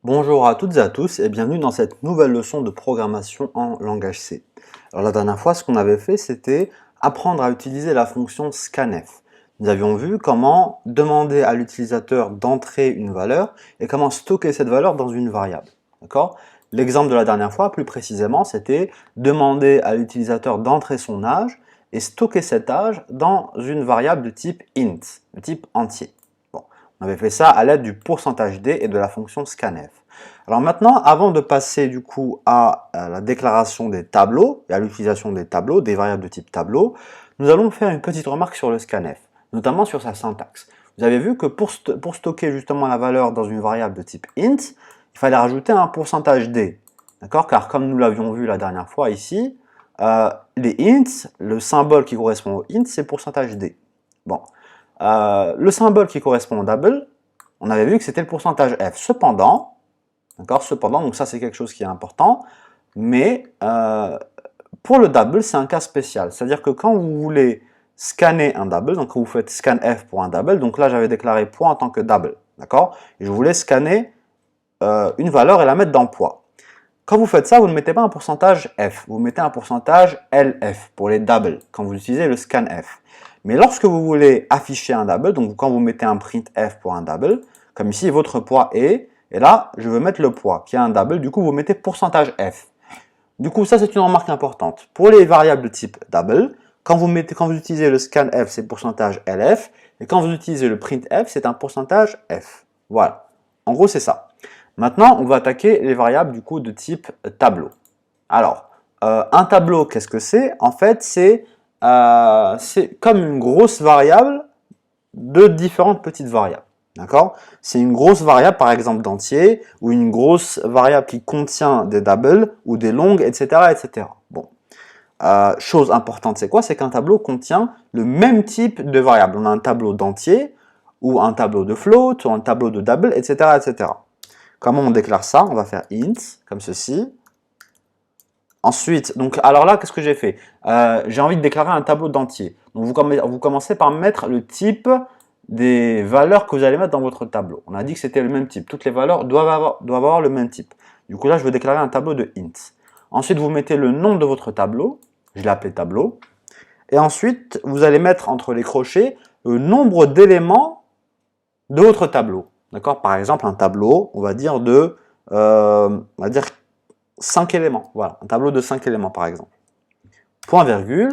Bonjour à toutes et à tous et bienvenue dans cette nouvelle leçon de programmation en langage C. Alors la dernière fois, ce qu'on avait fait, c'était apprendre à utiliser la fonction scanf. Nous avions vu comment demander à l'utilisateur d'entrer une valeur et comment stocker cette valeur dans une variable. D'accord? L'exemple de la dernière fois, plus précisément, c'était demander à l'utilisateur d'entrer son âge et stocker cet âge dans une variable de type int, de type entier. On avait fait ça à l'aide du %d et de la fonction scanf. Alors maintenant, avant de passer du coup à la déclaration des tableaux et à l'utilisation des tableaux, des variables de type tableau, nous allons faire une petite remarque sur le scanf, notamment sur sa syntaxe. Vous avez vu que pour stocker justement la valeur dans une variable de type int, il fallait rajouter un %d. D'accord? Car comme nous l'avions vu la dernière fois ici, les ints, le symbole qui correspond au int, c'est %d. Bon. Le symbole qui correspond au double, on avait vu que c'était le pourcentage f. Cependant, donc ça c'est quelque chose qui est important, mais pour le double, c'est un cas spécial. C'est-à-dire que quand vous voulez scanner un double, donc vous faites scanf pour un double, donc là j'avais déclaré poids en tant que double, d'accord? Et je voulais scanner une valeur et la mettre dans poids. Quand vous faites ça, vous ne mettez pas un pourcentage f, vous mettez un pourcentage lf pour les doubles, quand vous utilisez le scanf. Mais lorsque vous voulez afficher un double, donc quand vous mettez un printf pour un double, comme ici, votre poids est, et là, je veux mettre le poids, qui est un double, du coup, vous mettez pourcentage %f. Du coup, ça, c'est une remarque importante. Pour les variables de type double, quand vous utilisez le scanf, c'est pourcentage %lf, et quand vous utilisez le printf, c'est un pourcentage %f. Voilà. En gros, c'est ça. Maintenant, on va attaquer les variables, du coup, de type tableau. Alors, un tableau, qu'est-ce que c'est? En fait, c'est comme une grosse variable de différentes petites variables. D'accord? C'est une grosse variable, par exemple, d'entier, ou une grosse variable qui contient des doubles, ou des longues, etc. etc. Bon. Chose importante, c'est quoi? C'est qu'un tableau contient le même type de variable. On a un tableau d'entier, ou un tableau de float, ou un tableau de double, etc. etc. Comment on déclare ça? On va faire int, comme ceci. Ensuite, donc, alors là, qu'est-ce que j'ai fait? J'ai envie de déclarer un tableau d'entier. Donc, vous commencez par mettre le type des valeurs que vous allez mettre dans votre tableau. On a dit que c'était le même type. Toutes les valeurs doivent avoir le même type. Du coup, là, je veux déclarer un tableau de int. Ensuite, vous mettez le nom de votre tableau. Je l'ai appelé tableau. Et ensuite, vous allez mettre entre les crochets le nombre d'éléments de votre tableau. D'accord? Par exemple, un tableau, on va dire 5 éléments. Voilà, un tableau de 5 éléments, par exemple. Point virgule.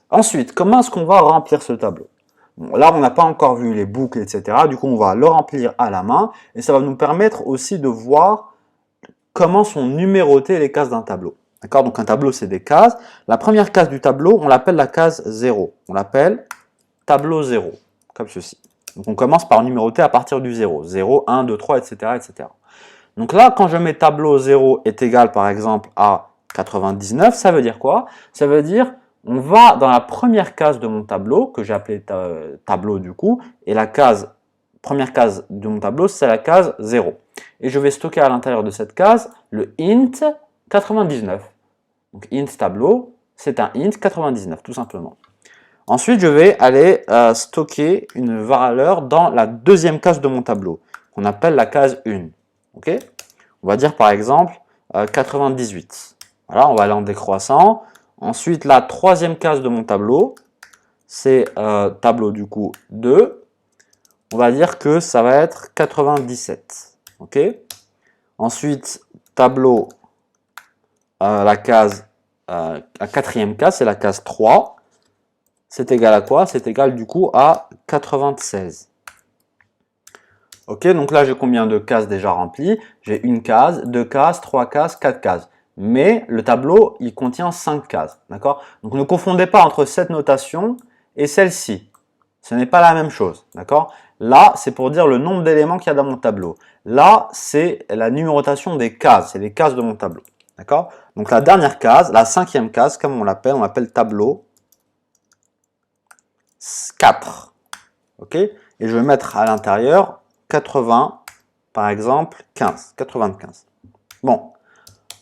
Ensuite, comment est-ce qu'on va remplir ce tableau? Bon, là, on n'a pas encore vu les boucles, etc. Du coup, on va le remplir à la main. Et ça va nous permettre aussi de voir comment sont numérotées les cases d'un tableau. D'accord? Donc, un tableau, c'est des cases. La première case du tableau, on l'appelle la case 0. On l'appelle tableau 0, comme ceci. Donc, on commence par numéroter à partir du 0. 0, 1, 2, 3, etc. etc. Donc là, quand je mets tableau 0 est égal, par exemple, à 99, ça veut dire quoi? Ça veut dire, on va dans la première case de mon tableau, que j'ai appelé tableau du coup, et la première case de mon tableau, c'est la case 0. Et je vais stocker à l'intérieur de cette case le int 99. Donc int tableau, c'est un int 99, tout simplement. Ensuite, je vais aller stocker une valeur dans la deuxième case de mon tableau, qu'on appelle la case 1. Ok? On va dire par exemple 98. Voilà, on va aller en décroissant. Ensuite, la troisième case de mon tableau, c'est tableau du coup 2. On va dire que ça va être 97. Ok? Ensuite, tableau, la quatrième case, c'est la case 3. C'est égal à quoi? C'est égal du coup à 96. Ok, donc là j'ai combien de cases déjà remplies? J'ai une case, deux cases, trois cases, quatre cases. Mais le tableau, il contient 5 cases, d'accord? Donc ne confondez pas entre cette notation et celle-ci. Ce n'est pas la même chose, d'accord? Là, c'est pour dire le nombre d'éléments qu'il y a dans mon tableau. Là, c'est la numérotation des cases, c'est les cases de mon tableau, d'accord? Donc la dernière case, la cinquième case, comme on l'appelle tableau 4, ok? Et je vais mettre à l'intérieur 80, par exemple, 15, 95. Bon.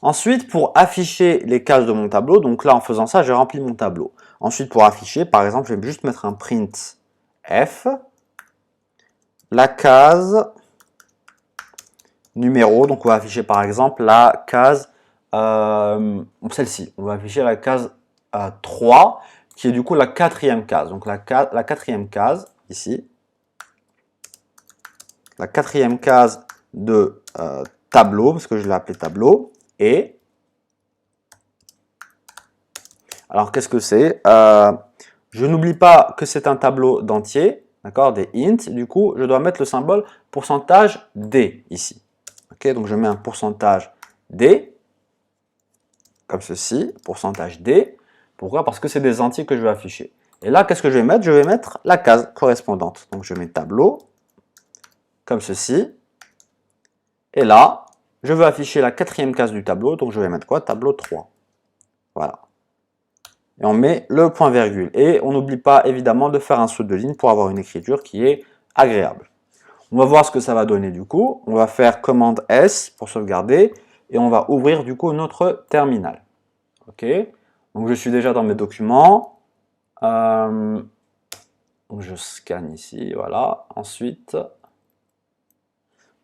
Ensuite, pour afficher les cases de mon tableau, donc là, en faisant ça, j'ai rempli mon tableau. Ensuite, pour afficher, par exemple, je vais juste mettre un print f, la case numéro. Donc on va afficher par exemple la case, celle-ci. On va afficher la case 3, qui est du coup la quatrième case. Donc la quatrième case, ici. La quatrième case de tableau, parce que je l'ai appelé tableau. Et, alors qu'est-ce que c'est? Je n'oublie pas que c'est un tableau d'entier, d'accord, des int. Du coup, je dois mettre le symbole pourcentage D ici. Ok, donc je mets un pourcentage D, comme ceci, pourcentage D. Pourquoi? Parce que c'est des entiers que je vais afficher. Et là, qu'est-ce que je vais mettre? Je vais mettre la case correspondante. Donc je mets tableau, comme ceci. Et là, je veux afficher la quatrième case du tableau, donc je vais mettre quoi? Tableau 3. Voilà. Et on met le point virgule. Et on n'oublie pas évidemment de faire un saut de ligne pour avoir une écriture qui est agréable. On va voir ce que ça va donner du coup. On va faire commande S pour sauvegarder et on va ouvrir du coup notre terminal. Ok. Donc je suis déjà dans mes documents. Donc je scanne ici, voilà. Ensuite,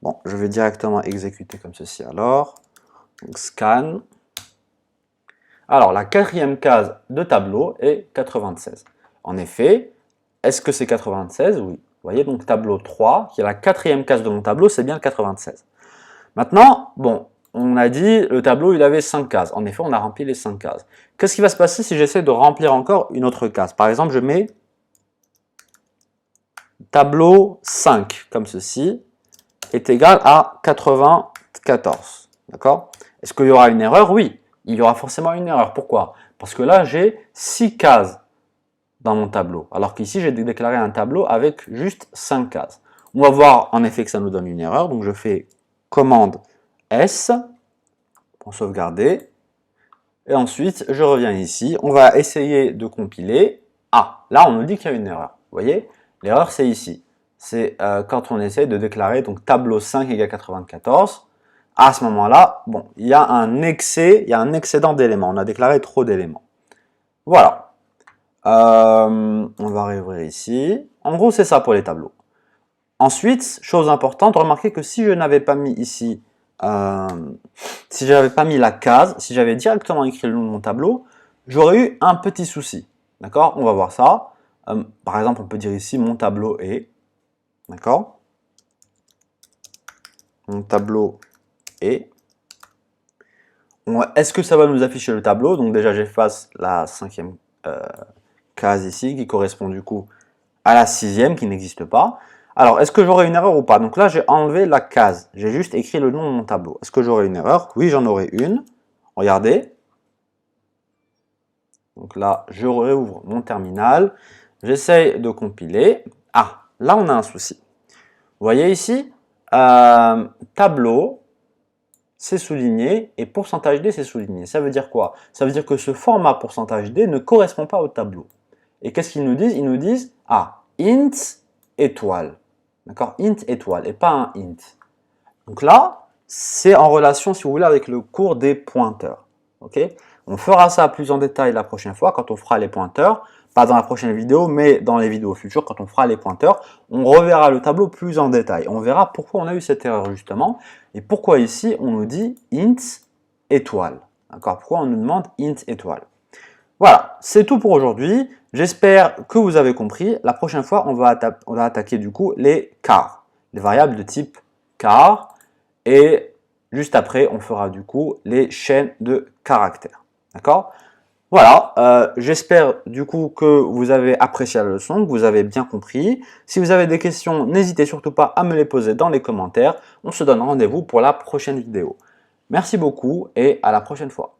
bon, je vais directement exécuter comme ceci alors. Donc scan. Alors, la quatrième case de tableau est 96. En effet, est-ce que c'est 96? Oui. Vous voyez, donc tableau 3, qui est la quatrième case de mon tableau, c'est bien le 96. Maintenant, bon, on a dit le tableau, il avait 5 cases. En effet, on a rempli les 5 cases. Qu'est-ce qui va se passer si j'essaie de remplir encore une autre case? Par exemple, je mets tableau 5, comme ceci, est égal à 94. D'accord? Est-ce qu'il y aura une erreur? Oui. Il y aura forcément une erreur. Pourquoi? Parce que là, j'ai 6 cases dans mon tableau. Alors qu'ici, j'ai déclaré un tableau avec juste 5 cases. On va voir en effet que ça nous donne une erreur. Donc je fais commande S pour sauvegarder. Et ensuite, je reviens ici. On va essayer de compiler. Ah, là, on nous dit qu'il y a une erreur. Vous voyez? L'erreur, c'est ici. C'est quand on essaie de déclarer donc tableau 5 égale 94. À ce moment-là, bon, il y a un excédent d'éléments. On a déclaré trop d'éléments. Voilà. On va réouvrir ici. En gros, c'est ça pour les tableaux. Ensuite, chose importante, remarquez que si je n'avais pas mis ici, si je n'avais pas mis la case, si j'avais directement écrit le nom de mon tableau, j'aurais eu un petit souci. D'accord? On va voir ça. Par exemple, on peut dire ici mon tableau est. D'accord? Mon tableau est. Est-ce que ça va nous afficher le tableau? Donc déjà, j'efface la 5e case ici, qui correspond du coup à la 6e, qui n'existe pas. Alors, est-ce que j'aurai une erreur ou pas? Donc là, j'ai enlevé la case. J'ai juste écrit le nom de mon tableau. Est-ce que j'aurai une erreur? Oui, j'en aurai une. Regardez. Donc là, je réouvre mon terminal. J'essaye de compiler. Ah, là, on a un souci. Vous voyez ici, tableau, c'est souligné, et pourcentage D, c'est souligné. Ça veut dire quoi? Ça veut dire que ce format pourcentage D ne correspond pas au tableau. Et qu'est-ce qu'ils nous disent? Ils nous disent, ah, int étoile. D'accord? Int étoile, et pas un int. Donc là, c'est en relation, si vous voulez, avec le cours des pointeurs. Ok? On fera ça plus en détail la prochaine fois, quand on fera les pointeurs. Pas dans la prochaine vidéo, mais dans les vidéos futures, quand on fera les pointeurs, on reverra le tableau plus en détail. On verra pourquoi on a eu cette erreur justement, et pourquoi ici on nous dit int étoile. D'accord? Pourquoi on nous demande int étoile. Voilà, c'est tout pour aujourd'hui. J'espère que vous avez compris. La prochaine fois, on va attaquer du coup les chars, les variables de type char, et juste après, on fera du coup les chaînes de caractères. D'accord? Voilà, j'espère du coup que vous avez apprécié la leçon, que vous avez bien compris. Si vous avez des questions, n'hésitez surtout pas à me les poser dans les commentaires. On se donne rendez-vous pour la prochaine vidéo. Merci beaucoup et à la prochaine fois.